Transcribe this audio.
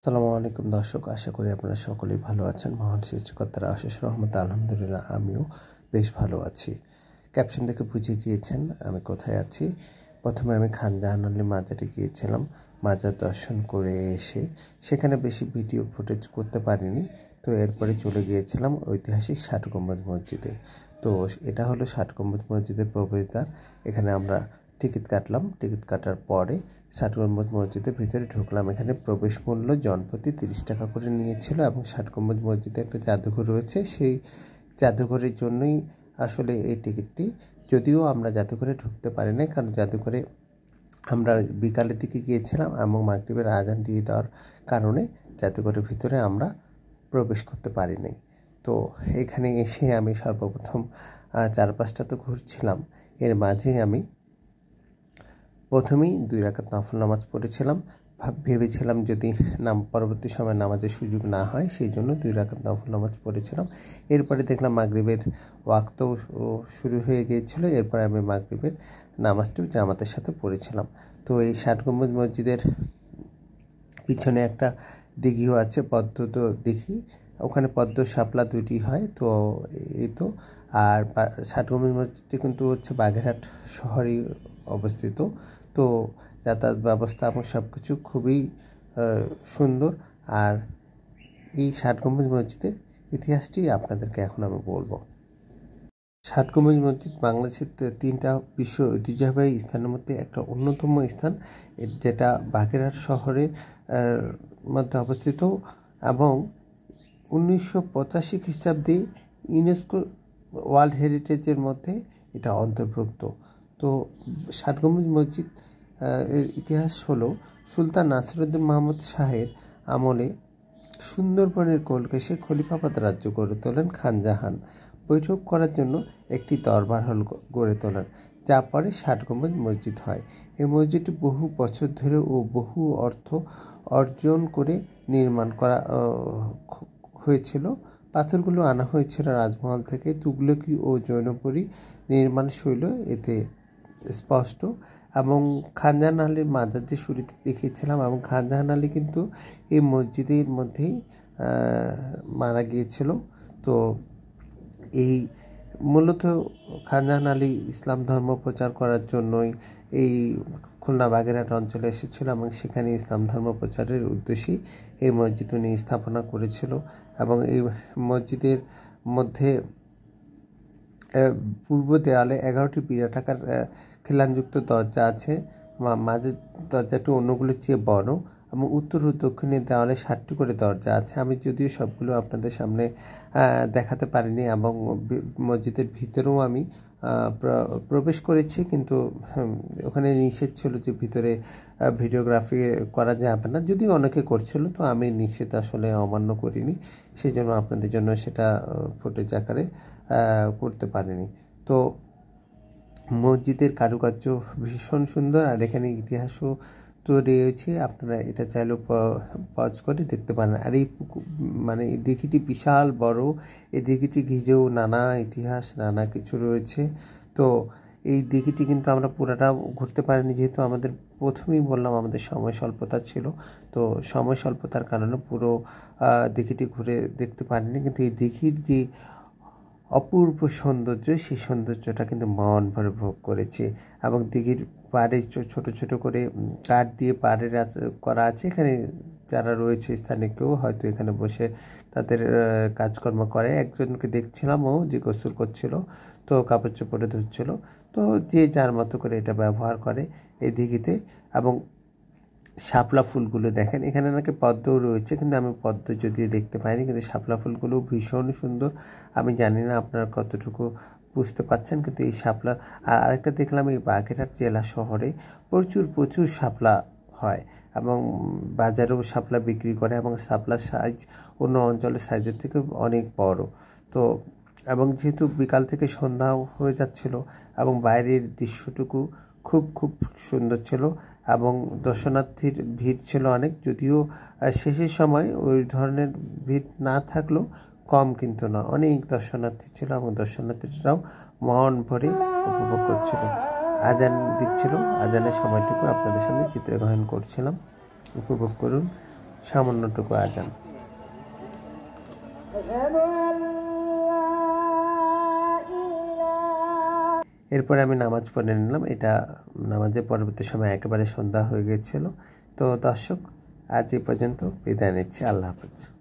আসসালামু আলাইকুম দর্শক, আশা করি আপনারা সকলেই ভালো আছেন। মহান সৃষ্টিকর্তার অশেষ রহমতে আলহামদুলিল্লাহ আমিও বেশ ভালো আছি। ক্যাপশন দেখে বুঝে গিয়েছেন আমি কোথায় আছি। প্রথমে আমি খান জাহান আলী মাজারে গিয়েছিলাম। মাজার দর্শন করে এসে সেখানে বেশি ভিডিও ফুটেজ করতে পারিনি, তো এরপরে চলে গিয়েছিলাম ঐতিহাসিক ষাট গম্বুজ মসজিদে। তো এটা হলো ষাট গম্বুজ মসজিদের প্রবেশদ্বার। এখানে আমরা টিকিট কাটলাম। টিকিট কাটার পরে ষাট গম্বুজ মসজিদের ভিতরে ঢুকলাম। এখানে প্রবেশ মূল্য জনপ্রতি 30 টাকা করে নিয়েছিল এবং ষাট গম্বুজ মসজিদে একটা জাদুঘর রয়েছে, সেই জাদুঘরের জন্যই আসলে এই টিকিটটি। যদিও আমরা জাদুঘরে ঢুকতে পারি না, কারণ জাদুঘরে আমরা বিকালের দিকে গিয়েছিলাম এবং মাগরিবের আজান দিয়ে দেওয়ার কারণে জাদুঘরের ভিতরে আমরা প্রবেশ করতে পারিনি। তো এখানে এসে আমি সর্বপ্রথম চারপাশটা তো ঘুরছিলাম। এর মাঝে আমি প্রথমেই 2 রাকাত নফল নামাজ পড়েছিলাম। ভেবেছিলাম যদি পরবর্তী সময় নামাজের সুযোগ না হয়, সেই জন্য 2 রাকাত নফল নামাজ পড়েছিলাম। এরপরে দেখলাম মাগরিবের ওয়াক্তও শুরু হয়ে গিয়েছিল। এরপরে আমি মাগরিবের নামাজটিও জামাতের সাথে পড়েছিলাম। তো এই ষাট গম্বুজ মসজিদের পিছনে একটা দিঘিও আছে, পদ্ম দিঘি। ওখানে পদ্ম শাপলা দুটি হয়। তো এই তো আর ষাট গম্বুজ মসজিদটি কিন্তু হচ্ছে বাগেরহাট শহরেই অবস্থিত। তো যাতায়াত ব্যবস্থা এবং সব কিছু খুবই সুন্দর। আর এই ষাট গম্বুজ মসজিদের ইতিহাসটি আপনাদেরকে এখন আমি বলবো। ষাট গম্বুজ মসজিদ বাংলাদেশের 3টা বিশ্ব ঐতিহ্যবাহী স্থানের মধ্যে একটা অন্যতম স্থান, যেটা বাগেরহাট শহরের মধ্যে অবস্থিত এবং 1985 খ্রিস্টাব্দে ইউনেস্কো ওয়ার্ল্ড হেরিটেজের মধ্যে এটা অন্তর্ভুক্ত। তো ষাট গম্বুজ মসজিদ এর ইতিহাস হলো সুলতান নাসিরউদ্দিন মাহমুদ শাহের আমলে সুন্দরবনের কোলঘেঁষে খলিফাবাদ রাজ্য গড়ে তোলেন খান জাহান। বৈঠক করার জন্য একটি দরবার হল গড়ে তোলেন, যা পরে ষাট গম্বুজ মসজিদ হয়। এই মসজিদটি বহু বছর ধরে ও বহু অর্থ অর্জন করে নির্মাণ করা হয়েছিল। পাথরগুলো আনা হয়েছিল রাজমহল থেকে। তুগলকি ও জৈনপুরী নির্মাণ শৈল এতে স্পষ্ট। এবং খান জাহান আলীর মাজার যে শুরুতে দেখিয়েছিলাম, এবং খান জাহান আলী কিন্তু এই মসজিদের মধ্যেই মারা গিয়েছিল। তো এই মূলত খান জাহান আলী ইসলাম ধর্ম প্রচার করার জন্যই এই খুলনা বাগেরহাট অঞ্চলে এসেছিল এবং সেখানে ইসলাম ধর্ম প্রচারের উদ্দেশ্যেই এই মসজিদ উনি স্থাপনা করেছিল। এবং এই মসজিদের মধ্যে পূর্ব দেওয়ালে 11টি বিরাটাকার খিলানযুক্ত দরজা আছে। মাঝের দরজাটি অন্যগুলোর চেয়ে বড় এবং উত্তর ও দক্ষিণের দেওয়ালে 7টি করে দরজা আছে। আমি যদিও সবগুলো আপনাদের সামনে দেখাতে পারিনি এবং মসজিদের ভিতরেও আমি প্রবেশ করেছি, কিন্তু ওখানে নিষেধ ছিল যে ভিতরে ভিডিওগ্রাফি করা যাবে না, যদিও অনেকে করছিল। তো আমি নিষেধ আসলে অমান্য করিনি, সেই জন্য আপনাদের জন্য সেটা ফুটেজ আকারে করতে পারিনি। তো মসজিদের কারুকার্য ভীষণ সুন্দর, আর এখানে ইতিহাসও তো রয়েছে। আপনারা এটা চাইলেও পজ করে দেখতে পারেন। আর এই এই দিঘিটি বিশাল বড়। এই দিঘিটি ঘিরেও নানা ইতিহাস, নানা কিছু রয়েছে। তো এই দিঘিটি কিন্তু আমরা পুরাটা ঘুরতে পারিনি, যেহেতু আমাদের প্রথমেই বললাম আমাদের সময় স্বল্পতা ছিল। তো সময় স্বল্পতার কারণে পুরো দিঘিটি ঘুরে দেখতে পারিনি, কিন্তু এই দিঘির যে অপূর্ব সৌন্দর্য, সেই সৌন্দর্যটা কিন্তু মন ভরে ভোগ করেছে। এবং দিঘির পাড়ে ছোট ছোট করে কাঠ দিয়ে পাড়ের করা আছে। এখানে যারা রয়েছে স্থানীয় কেউ হয়তো এখানে বসে তাদের কাজকর্ম করে। একজনকে দেখছিলাম, ও যে গোসল করছিল, তো কাপড় চোপড়ে ধুচ্ছিল। তো যে যার মতো করে এটা ব্যবহার করে এই দিঘিতে। এবং শাপলা ফুলগুলো দেখেন, এখানে নাকি পদ্মও রয়েছে, কিন্তু আমি পদ্ম যদিও দেখতে পাইনি, কিন্তু শাপলা ফুলগুলো ভীষণ সুন্দর। আমি জানি না আপনারা কতটুকু বুঝতে পারছেন, কিন্তু এই শাপলা। আর আরেকটা দেখলাম, এই বাগেরহাট জেলা শহরে প্রচুর শাপলা হয় এবং বাজারেও শাপলা বিক্রি করে, এবং শাপলার সাইজ অন্য অঞ্চলের সাইজের থেকে অনেক বড়। তো এবং যেহেতু বিকাল থেকে সন্ধ্যা হয়ে যাচ্ছিল এবং বাইরের দৃশ্যটুকু খুব সুন্দর ছিল এবং দর্শনার্থীর ভিড় ছিল অনেক। যদিও শেষের সময় ওই ধরনের ভিড় না থাকলেও কম কিন্তু না, অনেক দর্শনার্থী ছিল এবং দর্শনার্থীরাও মন ভরে উপভোগ করছিল। আজান দিচ্ছিল, আজানের সময়টুকু আপনাদের সামনে চিত্রগ্রহণ করছিলাম, উপভোগ করুন। সামান্যটুকু আজান। এরপরে আমি নামাজ পড়ে নিলাম। এটা নামাজের পরবর্তী সময় একেবারে সন্ধ্যা হয়ে গিয়েছিল। তো দর্শক, আজ এই পর্যন্ত বিদায় নিচ্ছি। আল্লাহ হাফেজ।